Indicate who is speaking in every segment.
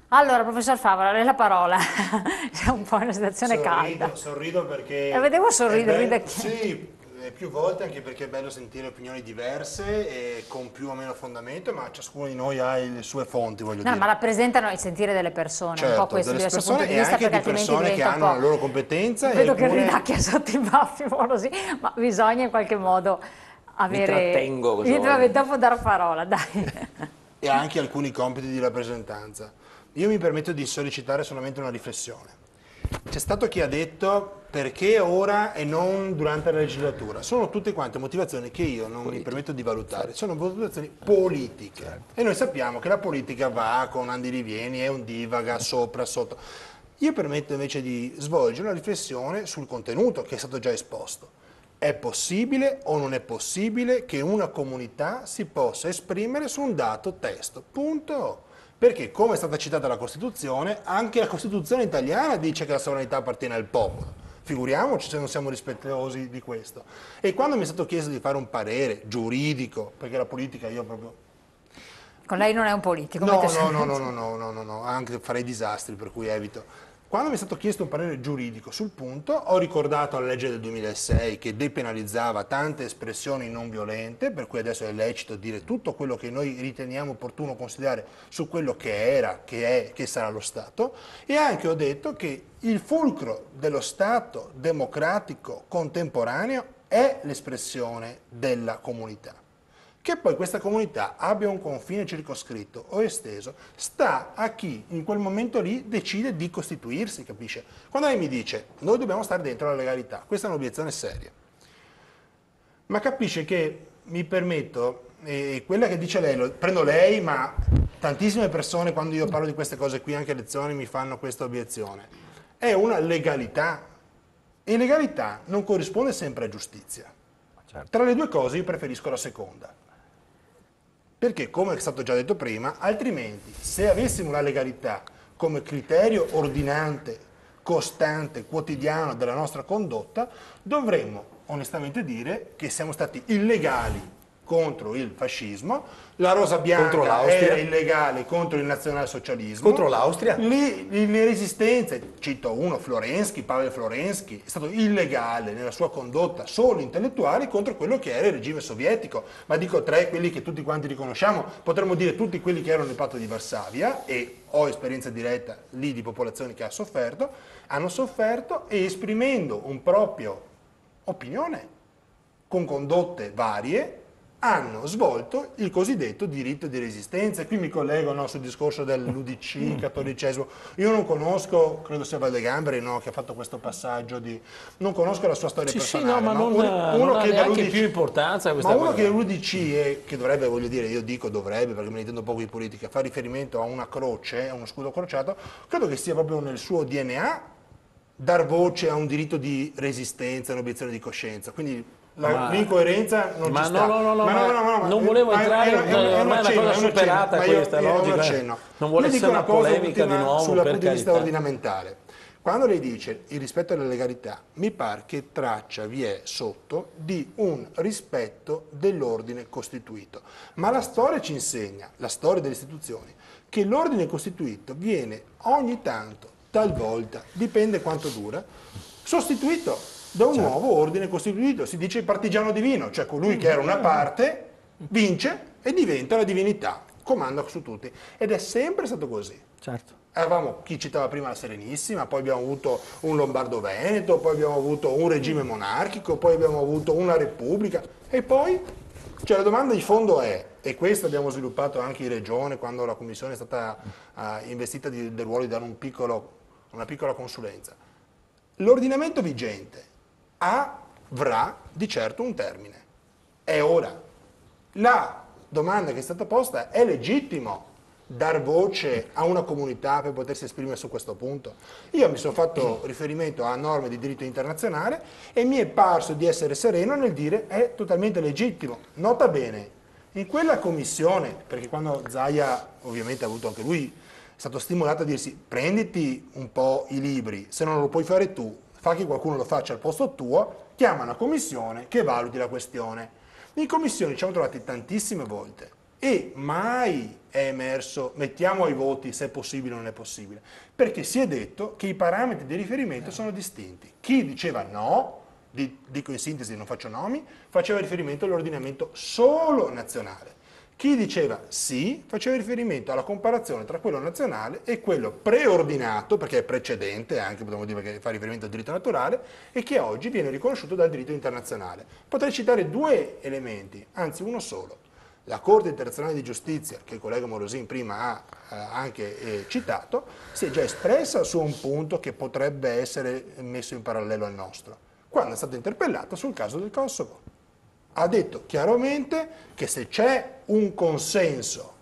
Speaker 1: Allora, professor Favola, lei la parola. C'è un po' una situazione calda.
Speaker 2: Sorrido perché
Speaker 1: E vedevo
Speaker 2: è
Speaker 1: sorridere, ride
Speaker 2: bello,
Speaker 1: chi...
Speaker 2: sì, più volte anche perché è bello sentire opinioni diverse e con più o meno fondamento, ma ciascuno di noi ha le sue fonti, voglio
Speaker 1: No, ma
Speaker 2: dire.
Speaker 1: rappresentano il sentire delle persone, un po'
Speaker 2: Certo,
Speaker 1: questo
Speaker 2: delle
Speaker 1: diverso punto
Speaker 2: persone
Speaker 1: di
Speaker 2: e
Speaker 1: vista,
Speaker 2: anche
Speaker 1: perché
Speaker 2: di
Speaker 1: altrimenti
Speaker 2: persone che
Speaker 1: diventa un
Speaker 2: hanno la
Speaker 1: po'...
Speaker 2: loro competenza e
Speaker 1: Vedo che
Speaker 2: alcune
Speaker 1: ridacchia sotto i baffi, un po' così, ma bisogna in qualche modo
Speaker 3: Mi
Speaker 1: avere...
Speaker 3: trattengo questa volta.
Speaker 1: Dopo dar parola, dai.
Speaker 2: e anche alcuni compiti di rappresentanza. Io mi permetto di sollecitare solamente una riflessione. C'è stato chi ha detto perché ora e non durante la legislatura. Sono tutte quante motivazioni che io non mi permetto di valutare, sono motivazioni politiche. E noi sappiamo che la politica va con andirivieni, è un divaga, sopra, sotto. Io permetto invece di svolgere una riflessione sul contenuto che è stato già esposto. È possibile o non è possibile che una comunità si possa esprimere su un dato testo? Punto. Perché, come è stata citata la Costituzione, anche la Costituzione italiana dice che la sovranità appartiene al popolo. Figuriamoci se non siamo rispettosi di questo. E quando mi è stato chiesto di fare un parere giuridico, perché la politica io proprio...
Speaker 1: Con lei non è un politico,
Speaker 2: No,
Speaker 1: mette
Speaker 2: no, no,
Speaker 1: sempre...
Speaker 2: no, no, no, no, no, no, anche farei disastri, per cui evito. Quando mi è stato chiesto un parere giuridico sul punto, ho ricordato la legge del 2006 che depenalizzava tante espressioni non violente, per cui adesso è lecito dire tutto quello che noi riteniamo opportuno considerare su quello che era, che è, che sarà lo Stato, e anche ho detto che il fulcro dello Stato democratico contemporaneo è l'espressione della comunità. Che poi questa comunità abbia un confine circoscritto o esteso, sta a chi in quel momento lì decide di costituirsi, capisce? Quando lei mi dice, noi dobbiamo stare dentro la legalità, questa è un'obiezione seria. Ma capisce che mi permetto, e quella che dice lei, lo prendo lei, ma tantissime persone quando io parlo di queste cose qui, anche a lezioni, mi fanno questa obiezione. È una legalità. E legalità non corrisponde sempre a giustizia. Tra le due cose io preferisco la seconda. Perché, come è stato già detto prima, altrimenti se avessimo la legalità come criterio ordinante, costante, quotidiano della nostra condotta, dovremmo onestamente dire che siamo stati illegali contro il fascismo, la Rosa
Speaker 3: Contro
Speaker 2: Bianca era
Speaker 3: l'Austria.
Speaker 2: illegale contro il nazionalsocialismo,
Speaker 3: Contro l'Austria.
Speaker 2: le resistenze, cito uno, Florensky, Pavel Florensky, è stato illegale nella sua condotta solo intellettuale contro quello che era il regime sovietico, ma dico tre, quelli che tutti quanti riconosciamo, potremmo dire tutti quelli che erano nel patto di Varsavia, e ho esperienza diretta lì di popolazioni che hanno sofferto e esprimendo un proprio opinione con condotte varie, hanno svolto il cosiddetto diritto di resistenza. E qui mi collego al nostro discorso dell'UDC, cattolicesimo. Io non conosco, credo sia Valdegamberi, no, che ha fatto questo passaggio di... Non conosco la sua storia
Speaker 3: Sì, sì,
Speaker 2: personale,
Speaker 3: no, ma non,
Speaker 2: uno
Speaker 3: non ha
Speaker 2: che
Speaker 3: neanche
Speaker 2: dall'UDC
Speaker 3: più importanza
Speaker 2: ma
Speaker 3: questa
Speaker 2: uno
Speaker 3: cosa.
Speaker 2: che l'UDC è, che dovrebbe, voglio dire, io dico dovrebbe perché me ne intendo poco di politica, fa riferimento a una croce, a uno scudo crociato, credo che sia proprio nel suo DNA dar voce a un diritto di resistenza, un'obiezione di coscienza. Quindi l'incoerenza non ci
Speaker 3: Ma
Speaker 2: sta.
Speaker 3: non volevo entrare, ormai è una cosa superata questa, è
Speaker 2: Ho un
Speaker 3: logico.
Speaker 2: accenno.
Speaker 3: Non vuole
Speaker 2: Io dico
Speaker 3: essere una
Speaker 2: una cosa
Speaker 3: polemica di
Speaker 2: ultima
Speaker 3: nuovo,
Speaker 2: sul
Speaker 3: per
Speaker 2: punto di vista
Speaker 3: carità.
Speaker 2: ordinamentale. Quando lei dice il rispetto della legalità, mi pare che traccia vi è sotto di un rispetto dell'ordine costituito. Ma la storia ci insegna, la storia delle istituzioni, che l'ordine costituito viene ogni tanto, talvolta, dipende quanto dura, sostituito da un nuovo ordine costituito. Si dice il partigiano divino, cioè colui che era una parte, vince e diventa la divinità, comanda su tutti. Ed è sempre stato così.
Speaker 3: Certo.
Speaker 2: Avevamo chi citava prima la Serenissima, poi abbiamo avuto un Lombardo-Veneto, poi abbiamo avuto un regime monarchico, poi abbiamo avuto una repubblica e poi, cioè la domanda di fondo è, e questo abbiamo sviluppato anche in regione quando la commissione è stata investita del ruolo di dare una piccola consulenza, l'ordinamento vigente avrà di certo un termine, è ora. La domanda che è stata posta è legittimo dar voce a una comunità per potersi esprimere su questo punto. Io mi sono fatto riferimento a norme di diritto internazionale e mi è parso di essere sereno nel dire è totalmente legittimo. Nota bene, in quella commissione, perché quando Zaia ovviamente ha avuto anche lui, è stato stimolato a dirsi prenditi un po' i libri, se non lo puoi fare tu, fa che qualcuno lo faccia al posto tuo, chiama una commissione che valuti la questione. In commissione ci siamo trovati tantissime volte e mai è emerso mettiamo ai voti se è possibile o non è possibile, perché si è detto che i parametri di riferimento sono distinti. Chi diceva no, dico in sintesi, non faccio nomi, faceva riferimento all'ordinamento solo nazionale. Chi diceva sì faceva riferimento alla comparazione tra quello nazionale e quello preordinato, perché è precedente, anche potremmo dire che fa riferimento al diritto naturale, e che oggi viene riconosciuto dal diritto internazionale. Potrei citare due elementi, anzi uno solo. La Corte internazionale di giustizia, che il collega Morosin prima ha anche citato, si è già espressa su un punto che potrebbe essere messo in parallelo al nostro, quando è stato interpellato sul caso del Kosovo. Ha detto chiaramente che se c'è un consenso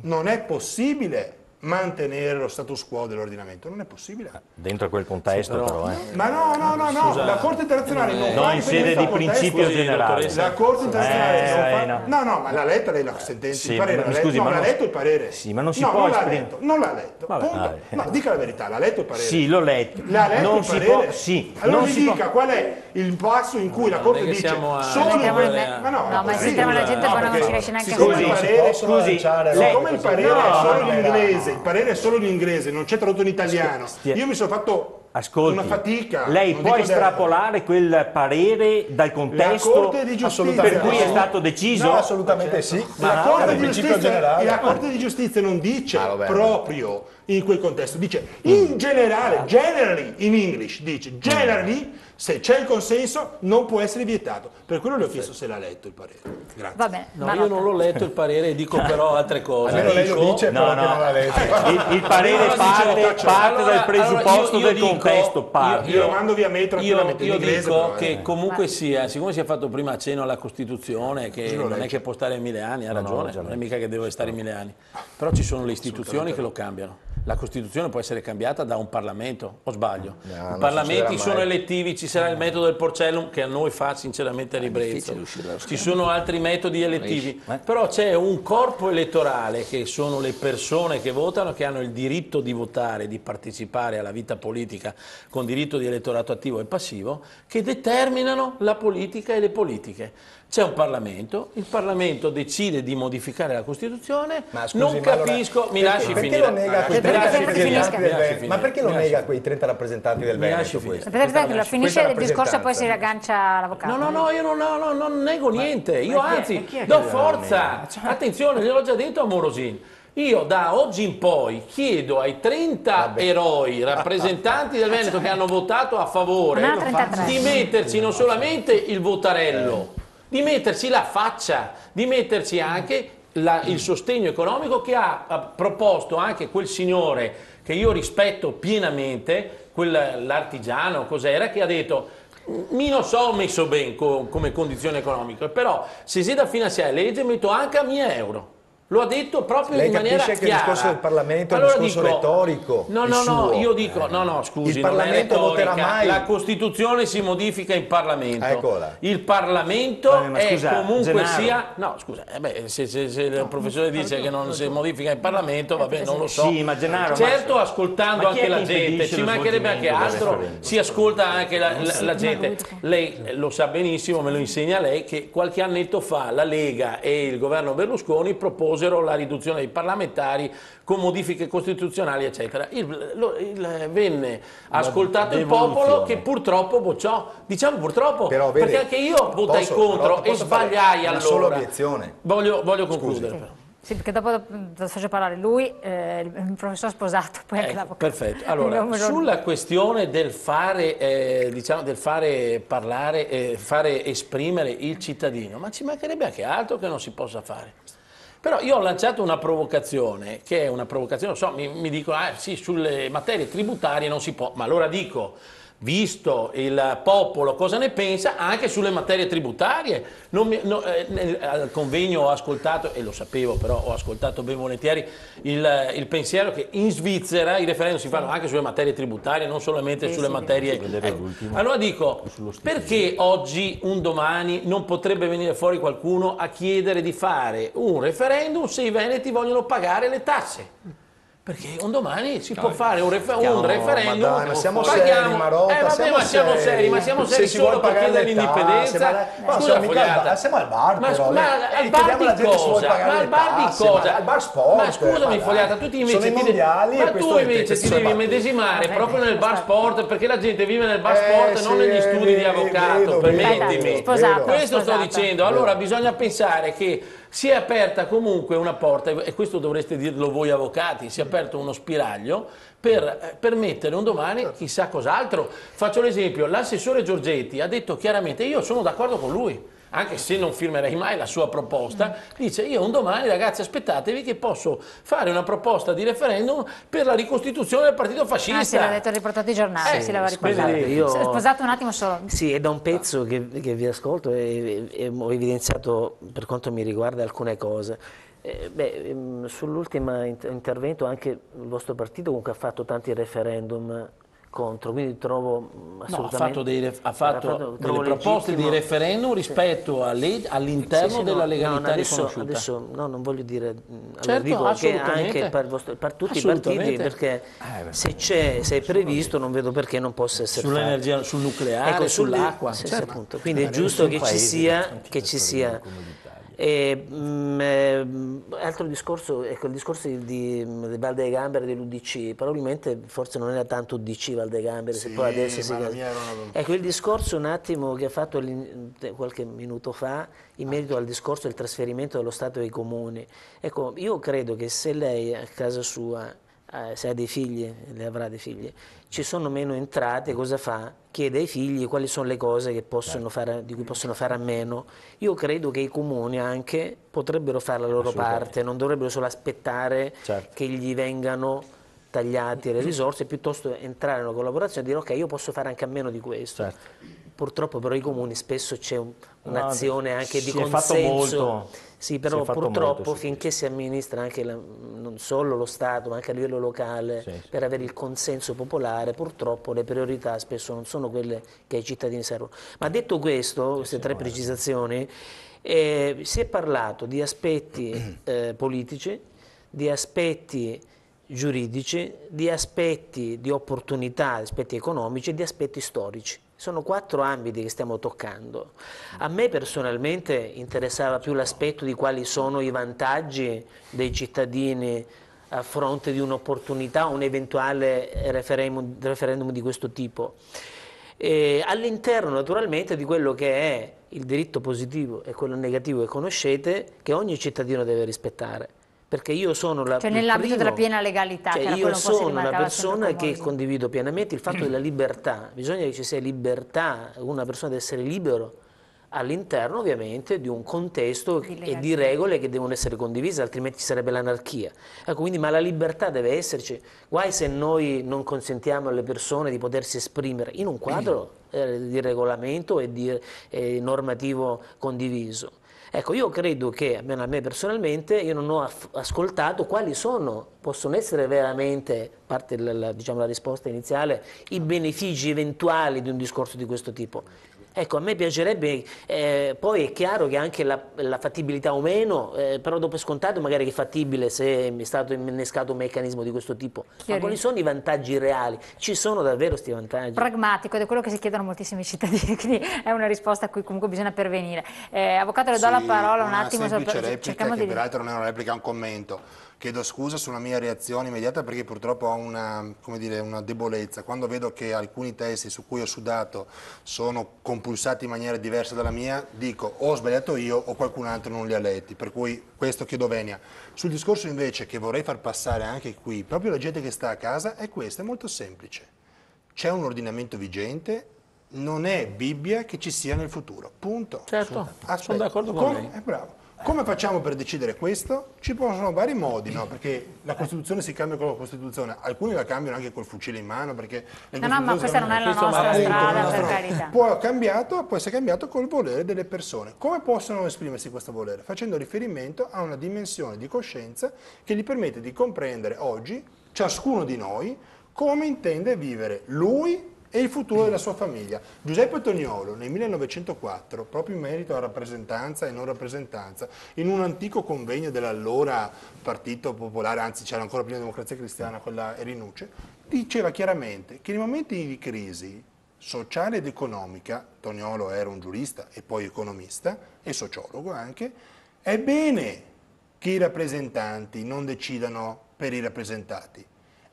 Speaker 2: non è possibile mantenere lo status quo dell'ordinamento, non è possibile.
Speaker 4: Dentro quel contesto però.
Speaker 2: Ma no, la Corte internazionale non fa
Speaker 4: in sede di principio generale.
Speaker 2: La Corte internazionale non fa... No, ma l'ha letta lei la sentenza,
Speaker 4: Sì,
Speaker 2: il parere?
Speaker 4: ma scusi, ma
Speaker 2: l'ha letto il parere?
Speaker 4: Sì, ma non si
Speaker 2: no,
Speaker 4: può
Speaker 2: non l'ha
Speaker 4: esprimere.
Speaker 2: letto, non l'ha letto, punto. No, dica la verità, l'ha letto il parere?
Speaker 4: Sì, l'ho letto.
Speaker 2: L'ha letto
Speaker 4: non
Speaker 2: il
Speaker 4: si
Speaker 2: parere?
Speaker 4: può, sì.
Speaker 2: Allora
Speaker 4: non
Speaker 2: mi
Speaker 4: si
Speaker 2: dica
Speaker 4: può.
Speaker 2: qual è il passo in cui la Corte dice
Speaker 1: No, ma
Speaker 2: così.
Speaker 1: sentiamo la gente, poi non ci riesce neanche a
Speaker 4: Scusi,
Speaker 2: Siccome il parere è solo in inglese, il parere è solo in inglese, non c'è tradotto in italiano, io mi sono fatto
Speaker 4: Ascolti,
Speaker 2: una fatica.
Speaker 4: lei
Speaker 2: non
Speaker 4: può
Speaker 2: dico
Speaker 4: estrapolare quel parere dal
Speaker 2: la
Speaker 4: contesto
Speaker 2: Corte di giustizia
Speaker 4: per cui è stato deciso?
Speaker 5: No, assolutamente sì.
Speaker 2: La Corte di
Speaker 5: principio
Speaker 2: giustizia,
Speaker 5: generale.
Speaker 2: la Corte di giustizia non dice proprio in quel contesto, dice in generale, generally in English, dice generally, se c'è il consenso non può essere vietato. Per quello le ho chiesto se l'ha letto il parere. Grazie.
Speaker 1: Va bene,
Speaker 3: No, io non l'ho letto il parere, dico però altre cose.
Speaker 5: Almeno lei lo dice, però che non l'ha letto.
Speaker 4: Il parere parte dal presupposto
Speaker 3: io
Speaker 4: del
Speaker 3: dico-
Speaker 4: contesto, parte.
Speaker 2: Io lo mando via mail tranquillamente in
Speaker 3: Io
Speaker 2: inglese.
Speaker 3: dico
Speaker 2: però,
Speaker 3: che comunque sia, siccome si è fatto prima accenno alla Costituzione, che non è che può stare 1000 anni, ha ragione, non è mica che deve stare 1000 anni, però ci sono le istituzioni che lo cambiano. La Costituzione può essere cambiata da un Parlamento, o sbaglio? I Parlamenti sono elettivi, ci sarà il metodo del Porcellum che a noi fa sinceramente ribrezzo. Ci sono altri metodi elettivi, però c'è un corpo elettorale che sono le persone che votano, che hanno il diritto di votare, di partecipare alla vita politica con diritto di elettorato attivo e passivo, che determinano la politica e le politiche. C'è un Parlamento, il Parlamento decide di modificare la Costituzione, non capisco, mi lasci finire.
Speaker 5: Perché lo nega a quei 30 rappresentanti del Veneto?
Speaker 3: finire.
Speaker 5: Ma perché lo nega a quei 30 rappresentanti del Veneto questo?
Speaker 1: Aspetta, che finisce il discorso e poi si
Speaker 5: rappresentanza.
Speaker 1: riaggancia l'avvocato.
Speaker 3: No, io non nego niente, io anzi do forza, attenzione, gliel'ho già detto a Morosin. Io da oggi in poi chiedo ai 30 eroi rappresentanti del Veneto che hanno votato a favore
Speaker 1: No, 33.
Speaker 3: di metterci non solamente il votarello, di metterci la faccia, di metterci anche il sostegno economico che ha proposto anche quel signore che io rispetto pienamente, l'artigiano, cos'era, che ha detto mi non so messo bene come condizione economica, però se si da finanziare legge metto anche a 1000 euro. Lo ha detto proprio
Speaker 5: Lei
Speaker 3: in maniera
Speaker 5: capisce che
Speaker 3: chiara.
Speaker 5: il discorso del Parlamento è un
Speaker 3: Allora
Speaker 5: discorso retorico,
Speaker 3: No,
Speaker 5: il
Speaker 3: no,
Speaker 5: suo.
Speaker 3: io dico, no, scusi,
Speaker 5: Il
Speaker 3: non è
Speaker 5: Parlamento voterà
Speaker 3: retorica.
Speaker 5: mai.
Speaker 3: La Costituzione si modifica in Parlamento.
Speaker 5: Eccola.
Speaker 3: Il Parlamento
Speaker 4: Ma
Speaker 3: è
Speaker 4: scusa,
Speaker 3: comunque
Speaker 4: Gennaro.
Speaker 3: sia... No, scusa, se il professore dice che non si modifica in Parlamento, va bene, non lo so.
Speaker 4: Sì, ma Gennaro,
Speaker 3: Certo, ascoltando
Speaker 4: ma chi
Speaker 3: anche
Speaker 4: è
Speaker 3: la
Speaker 4: che
Speaker 3: gente,
Speaker 4: impedisce
Speaker 3: ci
Speaker 4: lo
Speaker 3: mancherebbe anche
Speaker 4: svolgimento del
Speaker 3: altro,
Speaker 4: referendum?
Speaker 3: si ascolta anche la gente. Lei lo sa benissimo, me lo insegna lei, che qualche annetto fa la Lega e il governo Berlusconi proposero la riduzione dei parlamentari con modifiche costituzionali, eccetera. Venne ascoltato il popolo che purtroppo bocciò. Diciamo purtroppo,
Speaker 5: Però, vede,
Speaker 3: perché anche io votai contro e sbagliai
Speaker 5: una
Speaker 3: allora.
Speaker 5: sola obiezione.
Speaker 3: Voglio concludere però.
Speaker 1: Sì, perché dopo faccio parlare lui, il professor sposato, poi anche l'avvocato.
Speaker 3: Perfetto. Allora, sulla questione del fare, del fare parlare, fare esprimere il cittadino, ma ci mancherebbe anche altro che non si possa fare. Però io ho lanciato una provocazione, che è una provocazione, non so, mi dicono, sì, sulle materie tributarie non si può, ma allora dico, visto il popolo cosa ne pensa, anche sulle materie tributarie. Al convegno ho ascoltato, e lo sapevo però, ho ascoltato ben volentieri il pensiero che in Svizzera i referendum si fanno anche sulle materie tributarie, non solamente sulle materie... Allora dico, perché oggi, un domani, non potrebbe venire fuori qualcuno a chiedere di fare un referendum se i veneti vogliono pagare le tasse? Perché un domani si può fare un referendum.
Speaker 5: Ma siamo seri, Marotta,
Speaker 3: ma siamo seri solo per chiedere l'indipendenza. Scusa, Fogliata.
Speaker 5: Siamo al bar, però.
Speaker 3: Ma al bar di cosa? Ma al bar di cosa?
Speaker 5: Al bar sport.
Speaker 3: Ma scusami, Fogliata, tu invece ti devi medesimare proprio nel bar sport, perché la gente vive nel bar sport e non negli studi di avvocato, permettimi. Questo sto dicendo. Allora bisogna pensare che si è aperta comunque una porta, e questo dovreste dirlo voi avvocati, si è aperto uno spiraglio per permettere un domani chissà cos'altro. Faccio l'esempio, l'assessore Giorgetti ha detto chiaramente: io sono d'accordo con lui, anche se non firmerei mai la sua proposta, dice: io un domani, ragazzi, aspettatevi che posso fare una proposta di referendum per la ricostituzione del partito fascista.
Speaker 1: Sì, l'ha detto, riportato i giornali, si l'aveva riportato. Scusate un attimo solo.
Speaker 6: Sì, è da un pezzo che vi ascolto e ho evidenziato per quanto mi riguarda alcune cose. Sull'ultimo intervento anche il vostro partito comunque ha fatto tanti referendum contro, quindi trovo assolutamente...
Speaker 3: ha fatto delle proposte di referendum rispetto all'interno della legalità riconosciuta.
Speaker 6: Adesso non voglio dire,
Speaker 3: certo,
Speaker 6: dico che anche per tutti i partiti, perché se è previsto non vedo perché non possa essere
Speaker 3: sull'energia, sul nucleare, sull'acqua.
Speaker 6: Certo. Appunto. Quindi è giusto che ci sia. Altro discorso, ecco, il discorso di Valdegambera e dell'UDC, probabilmente forse non era tanto UDC Valdegambera, se poi adesso ecco il discorso un attimo che ha fatto qualche minuto fa in merito al discorso del trasferimento dello Stato ai comuni. Ecco, io credo che se lei a casa sua, se ha dei figli, lei avrà dei figli, ci sono meno entrate, cosa fa? Chiede ai figli quali sono le cose che possono fare, di cui possono fare a meno. Io credo che i comuni anche potrebbero fare la loro parte, non dovrebbero solo aspettare che gli vengano tagliate le risorse, piuttosto entrare in una collaborazione e dire: ok, io posso fare anche a meno di questo. Purtroppo però i comuni spesso c'è un'azione anche di consenso. Sì, però purtroppo finché si amministra anche non solo lo Stato ma anche a livello locale per avere il consenso popolare, purtroppo le priorità spesso non sono quelle che ai cittadini servono. Ma detto questo, queste tre precisazioni, si è parlato di aspetti politici, di aspetti giuridici, di aspetti di opportunità, aspetti economici e di aspetti storici. Sono 4 ambiti che stiamo toccando. A me personalmente interessava più l'aspetto di quali sono i vantaggi dei cittadini a fronte di un'opportunità, un eventuale referendum di questo tipo. All'interno naturalmente di quello che è il diritto positivo e quello negativo che conoscete, che ogni cittadino deve rispettare. Perché io sono
Speaker 1: nell'ambito della piena legalità,
Speaker 6: io sono una persona che condivido pienamente il fatto della libertà, bisogna che ci sia libertà, una persona deve essere libero all'interno ovviamente di un contesto e di regole che devono essere condivise, altrimenti ci sarebbe l'anarchia. Ecco, quindi, ma la libertà deve esserci, guai se noi non consentiamo alle persone di potersi esprimere in un quadro di regolamento e di normativo condiviso. Ecco, io credo che, almeno a me personalmente, io non ho ascoltato quali possono essere veramente, parte la risposta iniziale, i benefici eventuali di un discorso di questo tipo. Ecco, a me piacerebbe, poi è chiaro che anche la fattibilità o meno, però dopo è scontato magari che è fattibile se è stato innescato un meccanismo di questo tipo. Ma quali sono i vantaggi reali? Ci sono davvero questi vantaggi?
Speaker 1: Pragmatico, ed è quello che si chiedono moltissimi cittadini, quindi è una risposta a cui comunque bisogna pervenire. Avvocato, le do la parola un attimo.
Speaker 2: Una semplice replica, che peraltro non è una replica, è un commento. Chiedo scusa sulla mia reazione immediata perché purtroppo ho una debolezza. Quando vedo che alcuni testi su cui ho sudato sono compulsati in maniera diversa dalla mia, dico o ho sbagliato io o qualcun altro non li ha letti, per cui questo chiedo venia. Sul discorso invece che vorrei far passare anche qui, proprio la gente che sta a casa, è questo, è molto semplice. C'è un ordinamento vigente, non è Bibbia che ci sia nel futuro, punto.
Speaker 3: Certo, sono d'accordo con lei.
Speaker 2: Bravo. Come facciamo per decidere questo? Ci sono vari modi, no? Perché la Costituzione si cambia con la Costituzione, alcuni la cambiano anche col fucile in mano, perché
Speaker 1: no, ma questa non è la nostra strada, per carità.
Speaker 2: Può essere cambiato col volere delle persone. Come possono esprimersi questo volere? Facendo riferimento a una dimensione di coscienza che gli permette di comprendere oggi, ciascuno di noi, come intende vivere lui e il futuro della sua famiglia. Giuseppe Toniolo nel 1904, proprio in merito a rappresentanza e non rappresentanza, in un antico convegno dell'allora Partito Popolare, anzi c'era ancora prima Democrazia Cristiana, quella Rinucce, diceva chiaramente che nei momenti di crisi sociale ed economica, Toniolo era un giurista e poi economista e sociologo anche, è bene che i rappresentanti non decidano per i rappresentati,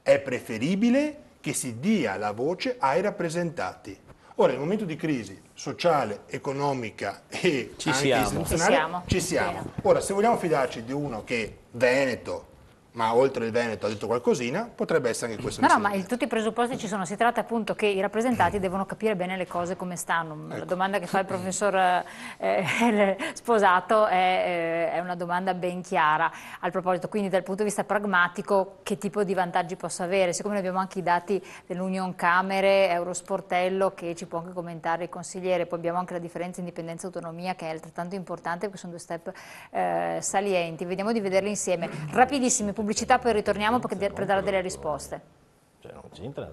Speaker 2: è preferibile che si dia la voce ai rappresentati. Ora, nel momento di crisi sociale, economica e anche istituzionale, ci siamo. Ora, se vogliamo fidarci di uno che veneto, ma oltre il Veneto ha detto qualcosina, potrebbe essere anche questo.
Speaker 1: No, ma tutti i presupposti ci sono, si tratta appunto che i rappresentanti devono capire bene le cose come stanno. La domanda che fa il professor Sposato è una domanda ben chiara al proposito, quindi dal punto di vista pragmatico che tipo di vantaggi possa avere, siccome noi abbiamo anche i dati dell'Union Camere, Eurosportello che ci può anche commentare il consigliere, poi abbiamo anche la differenza indipendenza e autonomia che è altrettanto importante perché sono due step salienti, vediamo di vederli insieme. Rapidissimi, pubblicità, poi ritorniamo per dare delle risposte.
Speaker 4: Cioè non c'entra.